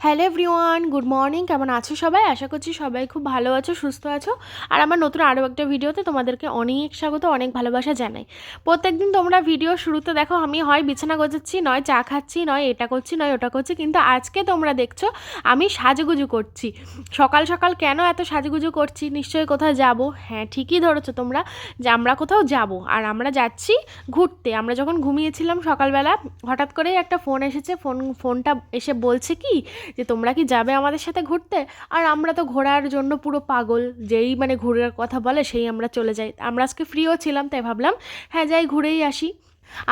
Hello everyone, good morning. কেমন আছো সবাই? আশা করছি সবাই খুব ভালো আছো, সুস্থ আছো। আর আমার নতুন আরও একটা ভিডিওতে তোমাদেরকে অনেক স্বাগত, অনেক ভালোবাসা জানাই। প্রত্যেকদিন তোমরা ভিডিও শুরুতে দেখো আমি হয় বিছানা গোছাচ্ছি, নয় চা খাচ্ছি, নয় এটা করছি, নয় ওটা করছি, কিন্তু আজকে তোমরা দেখছো আমি সাজুগুজু করছি। সকাল সকাল কেন এত সাজুগুজু করছি? নিশ্চয়ই কোথাও যাব। হ্যাঁ, ঠিকই ধরেছো তোমরা, যে আমরা কোথাও যাব। আর আমরা যাচ্ছি ঘুরতে। আমরা যখন ঘুমিয়েছিলাম সকালবেলা, হঠাৎ করেই একটা ফোন এসেছে। ফোনটা এসে বলছে কি যে তোমরা কি যাবে আমাদের সাথে ঘুরতে? আর আমরা তো ঘোরার জন্য পুরো পাগল, যেই মানে ঘোরার কথা বলে সেই আমরা চলে যাই। আমরা আজকে ফ্রিও ছিলাম, তাই ভাবলাম হ্যাঁ যাই, ঘুরেই আসি।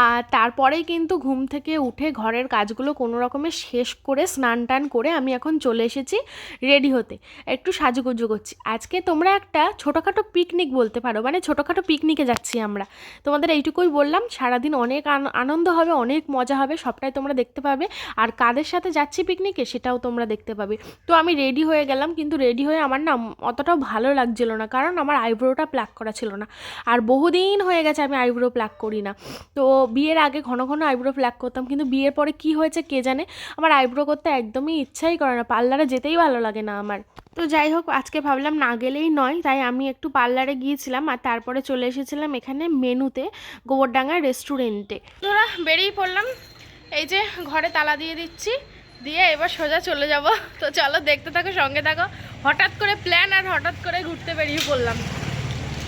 আর তারপরেই কিন্তু ঘুম থেকে উঠে ঘরের কাজগুলো কোনো রকমে শেষ করে স্নান টান করে আমি এখন চলে এসেছি রেডি হতে, একটু সাজুগুজু করছি। আজকে তোমরা একটা ছোটোখাটো পিকনিক বলতে পারো, মানে ছোটোখাটো পিকনিকে যাচ্ছি আমরা। তোমাদের এইটুকুই বললাম, সারাদিন অনেক আনন্দ হবে, অনেক মজা হবে, সবটাই তোমরা দেখতে পাবে। আর কাদের সাথে যাচ্ছি পিকনিকে সেটাও তোমরা দেখতে পাবে। তো আমি রেডি হয়ে গেলাম, কিন্তু রেডি হয়ে আমার না অতটাও ভালো লাগছিল না, কারণ আমার আইব্রোটা প্লাক করা ছিল না। আর বহুদিন হয়ে গেছে আমি আইব্রো প্লাক করি না। তো বিয়ের আগে ঘন ঘন আইব্রো প্লাক করতাম, কিন্তু বিয়ের পরে কি হয়েছে কে জানে, আমার আইব্রো করতে একদমই ইচ্ছাই করে না, পার্লারে যেতেই ভালো লাগে না আমার। তো যাই হোক, আজকে ভাবলাম না গেলেই নয়, তাই আমি একটু পার্লারে গিয়েছিলাম আর তারপরে চলে এসেছিলাম এখানে মেনুতে, গোবরডাঙ্গা রেস্টুরেন্টে। তোরা বেরিয়ে পড়লাম, এই যে ঘরে তালা দিয়ে দিচ্ছি, দিয়ে এবার সোজা চলে যাব। তো চলো দেখতে থাকো, সঙ্গে থাকো। হঠাৎ করে প্ল্যান, আর হঠাৎ করে ঘুরতে বেরিয়ে পড়লাম।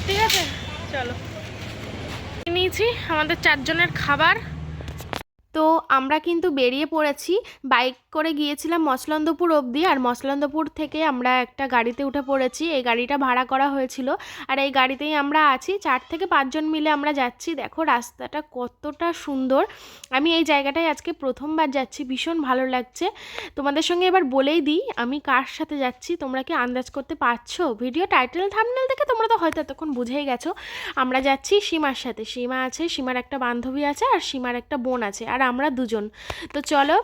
ঠিক আছে, চলো। নিয়েছি আমাদের 4 জনের খাবার। তো আমরা কিন্তু বেরিয়ে পড়েছি, বাইক করে গিয়েছিলাম মসলন্দপুর অবধি, আর মসলন্দপুর থেকে আমরা একটা গাড়িতে উঠে পড়েছি। এই গাড়িটা ভাড়া করা হয়েছিল, আর এই গাড়িতেই আমরা আছি। 4 থেকে 5 জন মিলে আমরা যাচ্ছি। দেখো রাস্তাটা কতটা সুন্দর। আমি এই জায়গাটায় আজকে প্রথমবার যাচ্ছি, ভীষণ ভালো লাগছে। তোমাদের সঙ্গে এবার বলেই দিই আমি কার সাথে যাচ্ছি। তোমরা কি আন্দাজ করতে পারছো? ভিডিও টাইটেল থাম্বনেল দেখে তোমরা তো হয়তো এতক্ষণ বুঝেই গেছো। আমরা যাচ্ছি সীমার সাথে। সীমা আছে, সীমার একটা বান্ধবী আছে, আর সীমার একটা বোন আছে, আর আমরা দুজন। তো চলো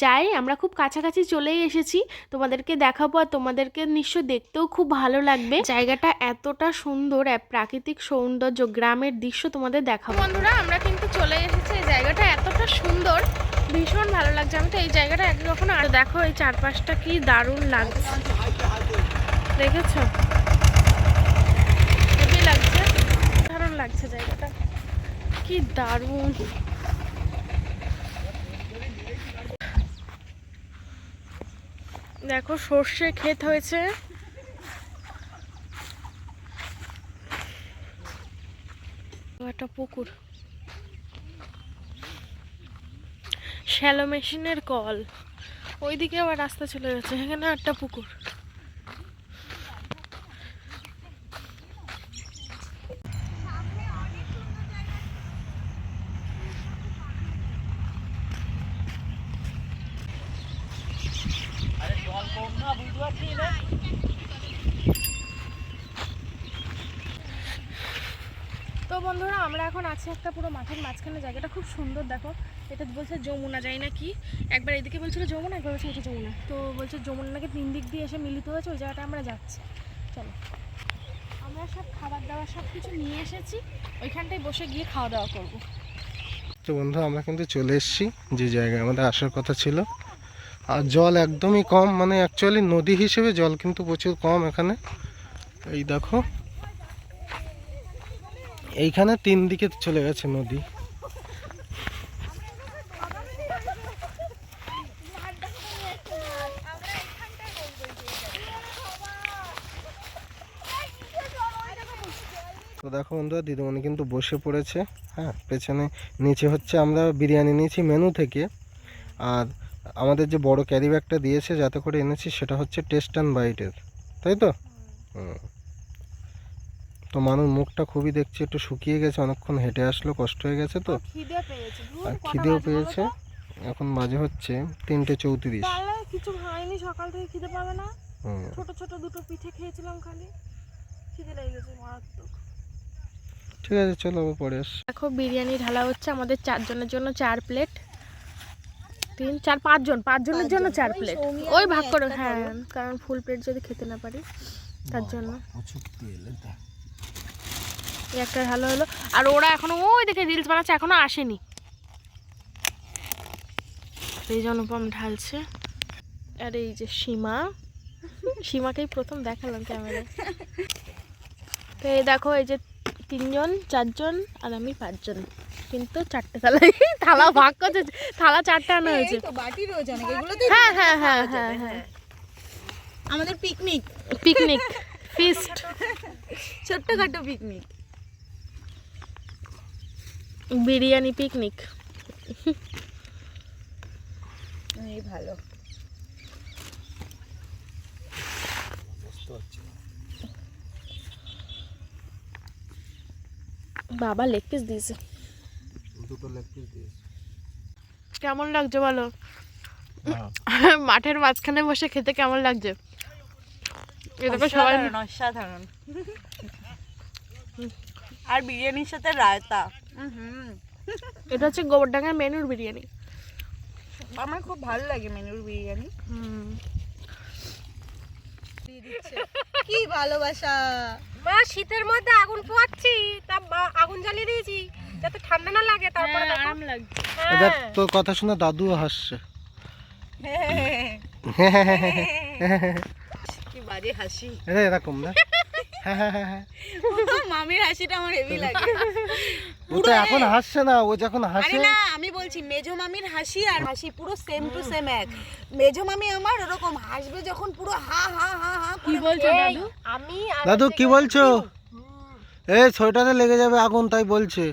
যাই, আমরা খুব কাছাকাছি চলেই এসেছি। তোমাদেরকে দেখাবো, আর তোমাদেরকে নিশ্চয় দেখতেও খুব ভালো লাগবে। জায়গাটা এতটা সুন্দর, প্রাকৃতিক সৌন্দর্য, গ্রামের দৃশ্য তোমাদের দেখাবো। বন্ধুরা, আমরা কিন্তু চলে এসেছি। এই জায়গাটা এতটা সুন্দর, ভীষণ ভালো লাগছে। আমি তো এই জায়গাটা আগে কখনো, আর দেখো এই চারপাশটা কি দারুণ লাগছে, দেখেছো? হেভি লাগছে, দারুণ লাগছে জায়গাটা, কি দারুণ। দেখো সর্ষে ক্ষেত হয়েছে, একটা পুকুর, শ্যালো মেশিনের কল, ওইদিকে আবার রাস্তা চলে যাচ্ছে, এখানে একটা পুকুর। তো বন্ধুরা, আমরা এখন আছি একটা পুরো মাঠের মাঝখানে। জায়গাটা খুব সুন্দর। দেখো, এটা বলছে যমুনা, যাই না কি, একবার এদিকে বলছিল যমুনা, একবার বলছে এটা যমুনা। তো বলছে যমুনা নাকি 3 দিক দিয়ে এসে মিলিত হয়েছে, ওই জায়গাটা আমরা যাচ্ছি। চলো, আমরা সব খাবার দাবার সব কিছু নিয়ে এসেছি, ওইখানটায় বসে গিয়ে খাওয়া দাওয়া করবো। তো বন্ধু, আমরা কিন্তু চলে এসেছি যে জায়গায় আমাদের আসার কথা ছিল। আর জল একদমই কম, মানে অ্যাকচুয়ালি নদী হিসেবে জল কিন্তু প্রচুর কম এখানে। এই দেখো, এইখানে 3 দিকে চলে গেছে নদী। তো দেখো বন্ধুরা, দিদিমণি কিন্তু বসে পড়েছে। হ্যাঁ, পেছনে নিচে হচ্ছে আমরা বিরিয়ানি নিয়েছি মেনু থেকে। আর আমাদের যে বড় ক্যারি ব্যাগটা দিয়েছে যাতে করে এনেছি, সেটা হচ্ছে টেস্ট অ্যান্ড বাইটের, তাই তো? তো মানুষ মুখটা খুবই দেখছি একটু শুকিয়ে গেছে, অনেকক্ষণ হেঁটে আসলো, কষ্ট হয়ে গেছে। তো আর খিদেও পেয়েছে। এখন বাজে হচ্ছে 3:34। কিছু হয়নি, সকাল থেকে খিদে পাবে না। ছোট ছোট দুটো পিঠে খেয়েছিলাম, খালি খিদে লেগে গেছে মারাত্মক। ঠিক আছে, চলো আবার পরে আস। দেখো বিরিয়ানি ঢালা হচ্ছে আমাদের 4 জনের জন্য 4 প্লেট, 3 4 5 জন, 5 জনের জন্য 4 প্লেট, ওই ভাগ করে। হ্যাঁ, কারণ ফুল প্লেট যদি খেতে না পারি তার জন্য একটা ভালো হলো। আর ওরা এখনো ওই দেখে রিলস বানাচ্ছে, এখনো আসেনি। এই অনুপম ঢালছে, আর এই যে সীমাকেই প্রথম দেখালাম ক্যামেরায়। তো এই দেখো, এই যে 3জন 4জন আর আমি 5জন, কিন্তু 4টে থালা ভাগ করছে, থালা 4টে আনা হয়েছে। বাটি রয়েছে অনেক, এগুলোতে হ্যাঁ হ্যাঁ হ্যাঁ হ্যাঁ হ্যাঁ, আমাদের পিকনিক ফিস্ট, ছোট্টখাটো পিকনিক, বিরিয়ানি পিকনিক। এই ভালো। বাবা লেগ পিস দিয়েছে, দুটো লেগ পিস দিয়েছে। কেমন লাগছে বলো? মাঠের মাঝখানে বসে খেতে কেমন লাগছে? এটাকে সবাই অসাধারণ। আর বিরিয়ানির সাথে রায়তা, এটা হচ্ছে গোবরডাঙ্গার মেনুর বিরিয়ানি। আমার খুব ভালো লাগে মেনুর বিরিয়ানি। কি ভালোবাসা! মা শীতের মধ্যে আগুন পোয়াচ্ছি, তা আগুন জ্বালিয়ে দিয়েছি যাতে ঠান্ডা না লাগে, তারপরে আরাম লাগছে। এটা তোর কথা শুনে দাদুও হাসছে। কি বাজে হাসি! এরকম না? মামির হাসিটা আমার হেভি লাগে। ও তো এখন হাসছে না, ও যখন আরে হাসে। না, আমি বলছি মেজো মামির হাসি আর হাসি পুরো সেম টু সেম এক। মেজো মামি আমার ওরকম হাসবে যখন পুরো হা হা হা হা। কি বলছো দাদু? আমি দাদু কি বলছো? এই সোয়েটারে লেগে যাবে আগুন, তাই বলছে।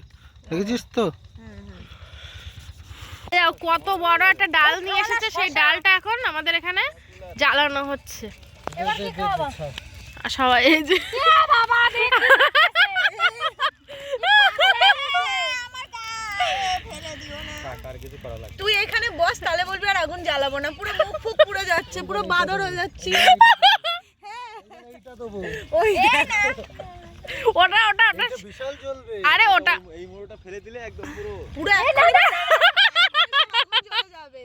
দেখেছিস তো? কত বড় একটা ডাল নিয়ে এসেছে, সেই ডালটা এখন আমাদের এখানে জ্বালানো হচ্ছে। আর সবাই এই যে তুই এখানে বস, তাহলে বলবি আর আগুন জ্বালাবো না। পুরো মুখ ফুক পুড়ে যাচ্ছে, পুরো বাদর হয়ে যাচ্ছি। ওই ওটা ওটা ওটা বিশাল জ্বলবে। আরে ওটা এই মোড়টা ফেলে দিলে একদম পুরো পুরো জ্বলে যাবে।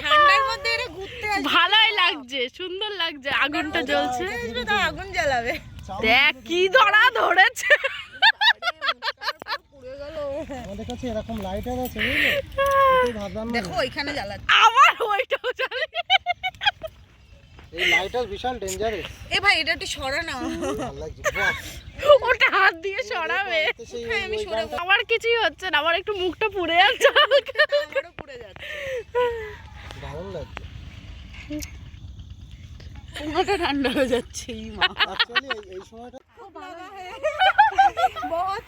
ঠান্ডার মধ্যে এটা ঘুরতে আসবে, ভালোই লাগছে, সুন্দর লাগছে, আগুনটা জ্বলছে। আসবে তো আগুন জ্বালাবে। দেখ কি ধরা ধরেছে। পুড়ে গেল। আমাদের কাছে এরকম লাইটার আছে, বুঝলে? এটাই ভাবলাম না। দেখো এখানে জ্বালাচ্ছে। আবার ওইটাও জ্বালে। এই লাইটার বিশাল ডেঞ্জারাস। এ ভাই এটা একটু সরা না। ভালো লাগছে। বাহ! ওটা হাত দিয়ে সরাবে। হ্যাঁ, আমি সরে আমার কিছুই হচ্ছে না, আমার একটু মুখটা পুড়ে যাচ্ছে। আমারও পুড়ে যাচ্ছে। দারুণ লাগছে। পুরোটা ঠান্ডা হয়ে যাচ্ছে। এই মা অ্যাকচুয়ালি এই সময়টা বহুত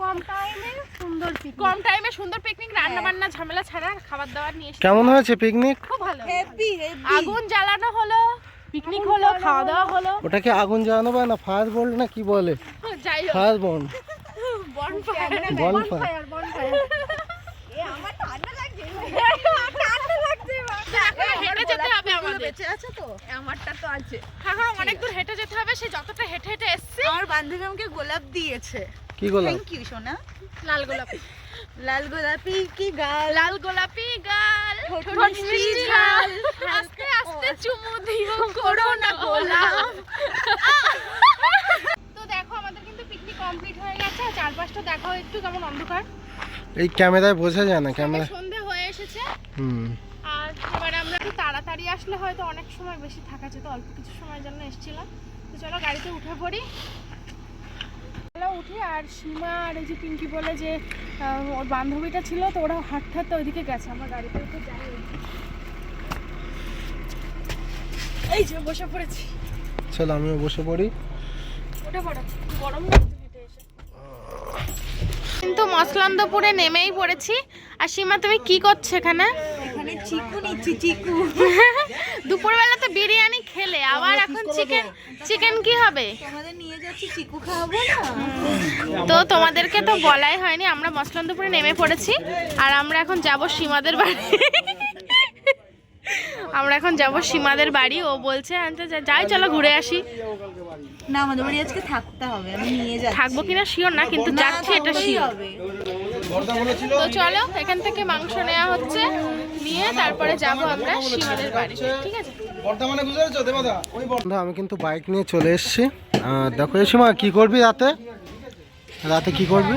কম টাইমে সুন্দর কম টাইমে সুন্দর পিকনিক, রান্না বান্না ঝামেলা ছাড়া খাবার দাবার নিয়ে এসে কেমন হয়েছে পিকনিক? খুব ভালো। Heavy heavy. আগুন জ্বালানো হলো, পিকনিক হলো, খাওয়া দাওয়া হলো। ওটাকে আগুন জ্বালানো বলে না, ফায়ার বোল্ট না কি বলে? যাই হোক, ফায়ার বোন, বনফায়ার বনফায়ার। এ আমার ঠান্ডা লাগছে। হেঁটে যেতে হবে আমাদের। বেঁচে আছে তো? আমারটা তো আছে। হ্যাঁ অনেক দূর হেঁটে যেতে হবে, সে যতটা হেঁটে হেঁটে এসছে। আমার বান্ধবী আমাকে গোলাপ দিয়েছে। কি গোলাপ? থ্যাংক ইউ সোনা। লাল গোলাপি, লাল গোলাপি কি গাল, লাল গোলাপি গাল, ঠোঁট ঠোঁট মিষ্টি মিষ্টি ঝাল, ঝাল, আস্তে আস্তে চুমু দিও, করো না গোলাম। তো দেখো আমাদের কিন্তু পিকনিক কমপ্লিট হয়ে গেছে। আর চারপাশটা দেখো একটু কেমন অন্ধকার, এই ক্যামেরায় বোঝা যায় না, ক্যামেরা। সন্ধে হয়ে এসেছে। হুম। আর এবার আমরা একটু তাড়াতাড়ি আসলে হয়তো অনেক সময় বেশি থাকা যেত, অল্প কিছু সময়ের জন্য এসেছিলাম। তো চলো গাড়িতে উঠে পড়ি। চলো উঠি। আর সীমা আর এই যে পিঙ্কি বলে যে ওর বান্ধবীটা ছিল, তো ওরা হাঁটতে হাঁটতে ওইদিকে গেছে, আমরা গাড়িতে উঠে যাই। এই যে বসে পড়েছি। চলো আমিও বসে পড়ি। উঠে পড়ো, গরম লাগছে হেঁটে এসে। কিন্তু মসলান্দপুরে নেমেই পড়েছি। আর সীমা তুমি কি করছো এখানে? এখানে চিকু নিচ্ছি, চিকু। দুপুরবেলা তো বিরিয়ানি খেলে, আবার এখন চিকেন কি হবে? তোমাদের নিয়ে যাচ্ছি, চিকু খাওয়াবো না? তো তোমাদেরকে তো বলাই হয়নি, আমরা মসলান্দপুরে নেমে পড়েছি। আর আমরা এখন যাব সীমাদের বাড়ি। আমরা এখন যাব সীমাদের বাড়ি। ও বলছে যাই চলো ঘুরে আসি। না, আমাদের বাড়ি আজকে থাকতে হবে, আমি নিয়ে যাচ্ছি। থাকবো কিনা শিওর না, কিন্তু যাচ্ছি এটা শিওর। হবে। তো চলো এখান থেকে মাংস নেওয়া হচ্ছে, নিয়ে তারপরে যাব আমরা সীমাদের বাড়ি। ঠিক আছে? আমি কিন্তু বাইক নিয়ে চলে এসেছি। দেখো এই সময় কি করবি রাতে? রাতে কি করবি?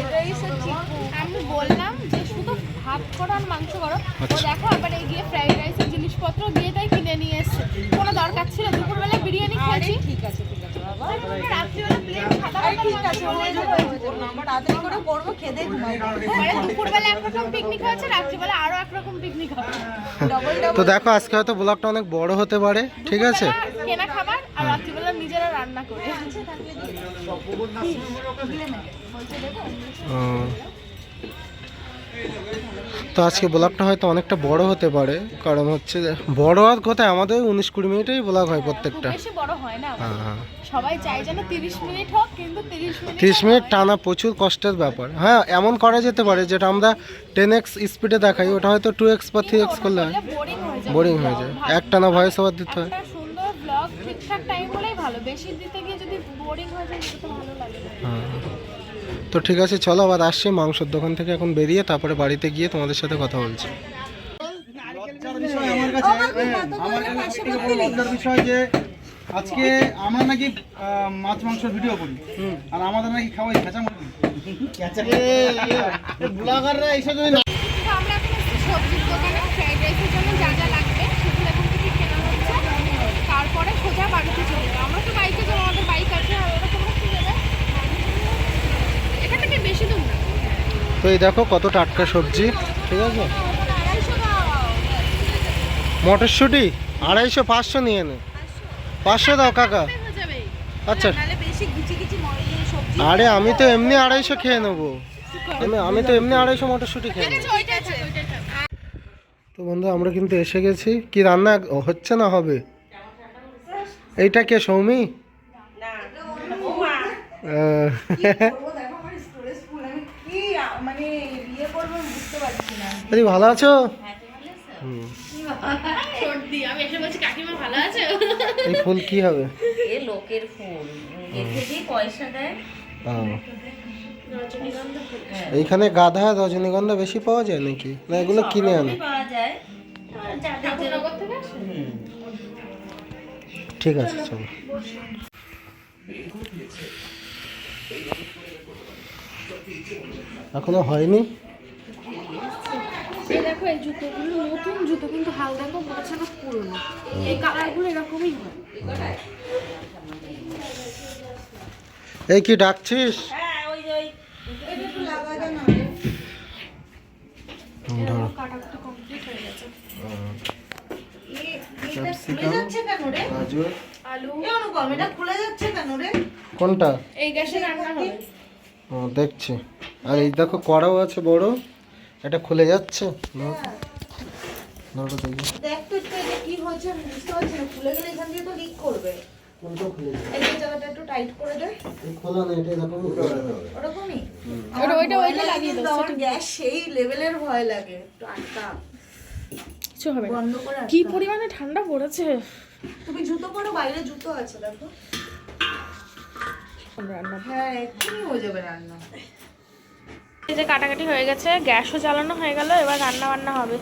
আমি বললাম যে শুধু ভাবছি করো আর মাংস করো। ও দেখো আবার এগিয়ে ফ্রাইড রাইসের জিনিসপত্র দিয়ে তাই কিনে নিয়ে এসছে। কোনো দরকার ছিল? দুপুরবেলা বিরিয়ানি খেয়েছি। ঠিক আছে বাবা, রাত্রিবেলা প্লেন সাদা ঠিক আছে আমরা তাড়াতাড়ি করে করবো, খেতে ঘুমাবো। দুপুরবেলা একরকম পিকনিক হয়েছে, রাত্রিবেলা আরো একরকম পিকনিক হবে। তো দেখো আজকে হয়তো ব্লগটা অনেক বড় হতে পারে, ঠিক আছে? দুপুরবেলা কেনা খাবার আর রাত্রিবেলা নিজেরা রান্না করে। ও, তো আজকে ব্লগটা হয়তো অনেকটা বড় হতে পারে, কারণ হচ্ছে বড় আর কোথায়, আমাদের 19-20 মিনিটেই ব্লগ হয় প্রত্যেকটা। খুব বেশি বড় হয় না। হ্যাঁ, সবাই চায় যেন 30 মিনিট হোক, কিন্তু 30 মিনিট 30 মিনিট টানা প্রচুর কষ্টের ব্যাপার। হ্যাঁ, এমন করা যেতে পারে যেটা আমরা 10x স্পিডে দেখাই, ওটা হয়তো 2x বা 3x করলে হয়, বোরিং হয়ে যায়। একটানা ভয়েস ওভার দিতে হয়। একটা সুন্দর ব্লগ ঠিকঠাক টাইম হলেই ভালো, বেশি দিতে গিয়ে যদি বোরিং হয়ে যায় সেটা তো ভালো লাগে না। হ্যাঁ, তো ঠিক আছে, চলো আবার আসছি মাংসের দোকান থেকে, এখন বেরিয়ে তারপরে বাড়িতে গিয়ে তোমাদের সাথে কথা বলছি। আমার কাছে আমার কাছে সবথেকে বড় লজ্জার বিষয় যে আজকে আমরা নাকি মাছ মাংসের ভিডিও করি, আর আমাদের নাকি খাওয়াই খেঁচামুড়ি। ব্লগাররা এইসব যদি তো আমরা এখন একটু সবজির দোকানে ফ্রাইড রাইসের জন্য যা যা লাগবে সেগুলো এখন থেকে কেনা হচ্ছে, তারপরে সোজা বাড়িতে চলে যাবো। আমরা তো বাইকে যাবো, আমাদের বাইক আছে। আর ওরা তোমরা কি যাবে? এখান থেকে বেশি দূর না। তো এই দেখো কত টাটকা সবজি, ঠিক আছে? 250 দাও। মটরশুঁটি 250, 500 নিয়ে নে। 500 দাও কাকা। হয়ে যাবে। আচ্ছা, নাহলে বেশি গুচি গুচি সবজি। আরে আমি তো এমনি 250 খেয়ে নেবো। আমি তো এমনি 250 মটরশুঁটি খেয়ে নেবো। ওইটা আছে। তো বন্ধু আমরা কিন্তু এসে গেছি। কি রান্না হচ্ছে না হবে? এইটা কে, সৌমি? মানে বিয়ে করবো বুঝতে পারছি না। আরে ভালো আছো? হুম। সর্দি। আমি এসে বলছি কাকিমা ভালো আছে? এই ফুল কি হবে? এ লোকের ফুল, রেখে দিয়ে পয়সা দেয়। রজনীগন্ধা ফুল। এইখানে গাধা রজনীগন্ধা বেশি পাওয়া যায় নাকি, না এগুলো কিনে আনে? পাওয়া যায়। ঠাকুরনগর থেকে আসে? ঠিক আছে, চলো। এখনো হয়নি। এই দেখো এই জুতোগুলো নতুন জুতো, কিন্তু হাল দেখো বলছে না পুরনো। এই কালারগুলো এরকমই হয়। এই কি ডাকছিস? হ্যাঁ ওই ওই এটা একটু লাগা দেন না। ধরো। কাটাকুটি কমপ্লিট হয়ে গেছে। এটা খুলে যাচ্ছে কেন রে? গাজর। আলু। এ অনুপম, এটা খুলে যাচ্ছে কেন রে? কোনটা? এই গ্যাসে রান্না হবে। ও দেখছি। আর এই দেখো কড়াও আছে বড়, এটা খুলে যাচ্ছে। ধরো দেখি। দেখ তো একটু এটা কি হচ্ছে, আমি বুঝতে পারছি না। খুলে গেলে এখান দিয়ে তো লিক করবে। কোনটা খুলে যাচ্ছে? এই জায়গাটা একটু টাইট করে দে। এই খোলা না, এটা এরকম ওরকমই। ওইটা লাগিয়ে দাও। আমার গ্যাস সেই লেভেলের ভয় লাগে। একটু আটকা কিছু হবে না। বন্ধ করে কি আটকা। পরিমাণে ঠান্ডা পড়েছে। তুমি জুতো পরো, বাইরে জুতো আছে দেখো। রান্না। হ্যাঁ এক্ষুনি হয়ে যাবে রান্না। এই যে কাটাকাটি হয়ে গেছে, গ্যাসও জ্বালানো হয়ে গেল, এবার রান্না বান্না হবে।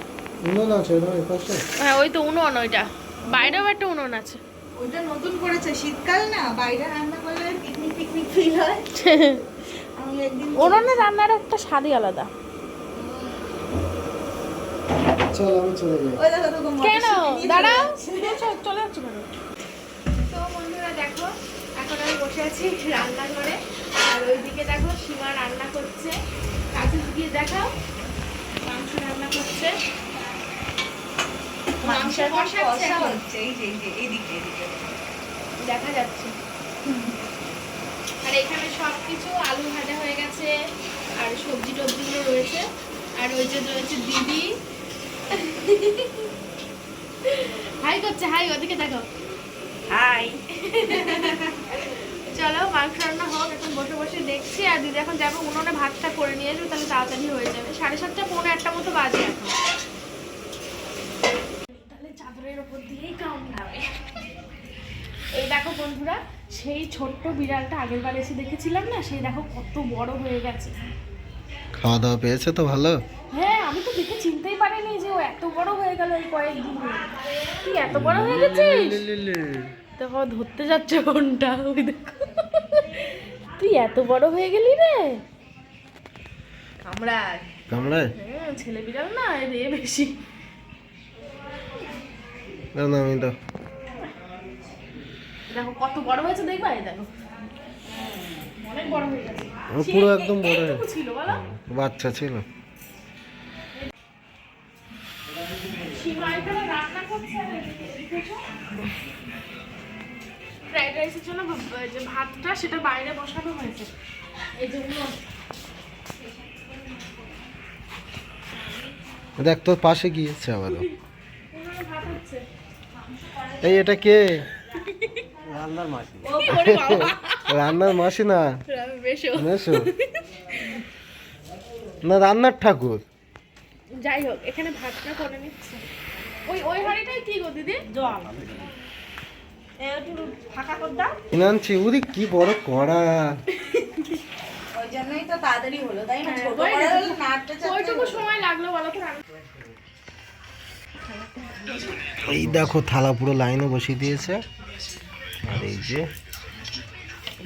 উনুন আছে ধরো এই পাশে। হ্যাঁ ওই তো উনুন, ওইটা বাইরেও একটা উনুন আছে। ওইটা নতুন করেছে, শীতকাল না, বাইরে রান্না করলে পিকনিক পিকনিক ফিল হয়। আমি একদিন উনুনে রান্নার একটা স্বাদই আলাদা। চল আমি চলে যাই। ওই দেখো তো কেন দাঁড়াও, চলে যাচ্ছি কেন? তো বন্ধুরা দেখো, এখন আমি বসে আছি রান্নাঘরে, আর ওইদিকে দেখো সীমা রান্না করছে। কাছে গিয়ে দেখাও, মাংস রান্না করছে। মাংস কষাচ্ছে এখন। হচ্ছে এই যে এইদিকে এইদিকে দেখা যাচ্ছে। আর এখানে সবকিছু আলু ভাজা হয়ে গেছে, আর সবজি টবজিগুলো রয়েছে, আর ওই যে রয়েছে দিদি হাই করছে, হাই ওদিকে দেখো। হাই। চলো মাংস রান্না হোক, এখন বসে বসে দেখছি। আর দিদি এখন যাবো উনুনে ভাতটা করে নিয়ে আসবে, তাহলে তাড়াতাড়ি হয়ে যাবে। 7:30 পৌনে 1টা মতো বাজে এখন। তাহলে চাদরের ওপর দিয়েই কামড়াবে। এই দেখো বন্ধুরা, সেই ছোট্ট বিড়ালটা আগের বার এসে দেখেছিলাম না, সেই দেখো কত বড় হয়ে গেছে। খাওয়া দাওয়া পেয়েছে তো ভালো? হ্যাঁ, আমি তো দেখে চিনতেই পারিনি যে ও এত বড় হয়ে গেল এই কয়েকদিনে। তুই এত বড় হয়ে গেছিস? দেখো ধরতে যাচ্ছে কোনটা, ওই দেখো। তুই এত বড় হয়ে গেলি রে। কামড়া কামড়ায়? হ্যাঁ, ছেলে বিড়াল না রে বেশি। না না আমি তো দেখো কত বড় হয়েছে, দেখবা এই দেখো অনেক বড় হয়ে গেছে। পুরো একদম বড় এইটুকু ছিল বলো, বাচ্চা ছিল। সীমা এখানে রান্না করছে আর এদিকে দেখেছো? ফ্রাইড রাইসের জন্য যে ভাতটা সেটা বাইরে বসানো হয়েছে, এই জন্য। দেখ তোর পাশে গিয়েছে আবারও। এখানে ভাত হচ্ছে। এই এটা কে? ওরে বাবা, রান্নার মাসি না, বেশো। মেসো না, রান্নার ঠাকুর। যাই হোক, এখানে ভাতটা করে নিচ্ছে। ওই ওই হাঁড়িটাই কি গো দিদি? জল একটু ফাঁকা করে দাও। কিনানছি উরি কি বড় কড়া। ওই জন্যই তো তাড়াতাড়ি হলো, তাই না? ছোট হয়ে করে গেছে। হলে নাড়তে চাড়তে ওইটুকু সময় লাগলো বলো তো রান্না? এই দেখো থালা পুরো লাইনে বসিয়ে দিয়েছে। আর এই যে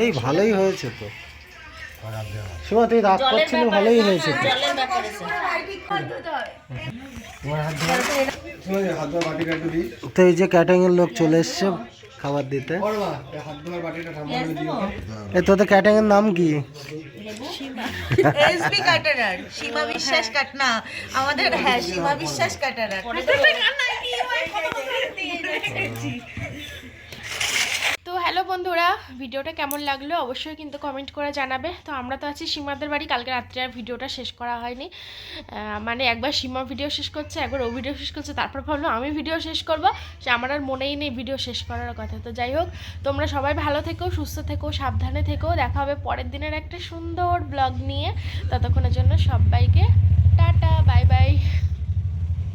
এই ভালোই হয়েছে তো। সীমা তুই রাগ করছিলি, ভালোই হয়েছে তো। তো এই যে ক্যাটারিং এর লোক চলে এসছে খাবার দিতে। এই তোদের ক্যাটারিং এর নাম কি? এসবি ক্যাটারার, সীমা বিশ্বাস কাটনা আমাদের। হ্যাঁ, সীমা বিশ্বাস ক্যাটারার। তো হ্যালো বন্ধুরা, ভিডিওটা কেমন লাগলো অবশ্যই কিন্তু কমেন্ট করে জানাবে। তো আমরা তো আছি সীমাদের বাড়ি। কালকে রাত্রে আর ভিডিওটা শেষ করা হয়নি, মানে একবার সীমা ভিডিও শেষ করছে, একবার ও ভিডিও শেষ করছে, তারপর ভাবলো আমি ভিডিও শেষ করবো। সে আমার আর মনেই নেই ভিডিও শেষ করার কথা। তো যাই হোক, তোমরা সবাই ভালো থেকো, সুস্থ থেকো, সাবধানে থেকো। দেখা হবে পরের দিনের একটা সুন্দর ব্লগ নিয়ে। ততক্ষণের জন্য সবাইকে টাটা, বাই বাই।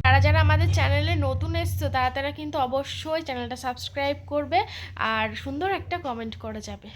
যারা যারা আমাদের চ্যানেলে নতুন এসছো তারা কিন্তু অবশ্যই চ্যানেলটা সাবস্ক্রাইব করবে আর সুন্দর একটা কমেন্ট করে যাবে।